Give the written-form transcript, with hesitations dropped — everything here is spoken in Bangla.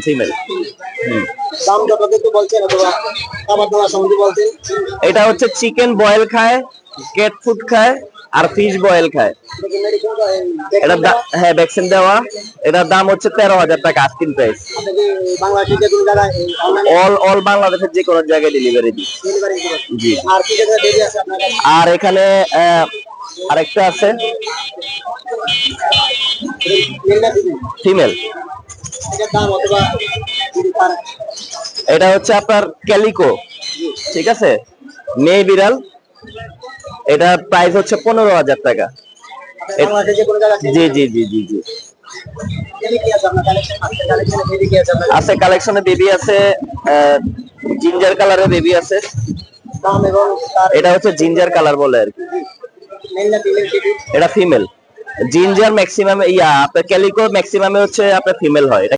ফিমেল। দাম কত একটু বলছেন অথবা খাবার দাবার সম্বন্ধে বলছেন। এটা হচ্ছে চিকেন বয়েল খায়, ক্যাট ফুড খায়, আর ফিশ বয়েল খায়। হ্যাঁ, ভ্যাকসিন দেওয়া। এটার দাম হচ্ছে 13,000 টাকা আস্কিং প্রাইস। বাংলাদেশের যে কোনো জায়গায় অল বাংলাদেশের যে কোনো জায়গায় ডেলিভারি দিই। জি। আর কি জায়গায় বেবি আছে আপনার কাছে? আর এখানে আরেকটা আছে ফিমেল। এটার দাম অথবা এটা হচ্ছে আপনার ক্যালিকো, ঠিক আছে, মেয়ে বিড়াল। এটার প্রাইস হচ্ছে 15,000 টাকা। বাংলাদেশের যে কোনো জায়গায় জি জি জি জি জি আছে, কালেকশনে বেবি আছে, জিঞ্জার কালারের বেবি আছে। দাম এবং এটা হচ্ছে জিঞ্জার কালার বলে আর কি। মেল না ফিমেল বেবি? এটা ফিমেল। জিঞ্জার ম্যাক্সিমাম আপনার ক্যালিকো ম্যাক্সিমামে হচ্ছে আপনার ফিমেল হয়।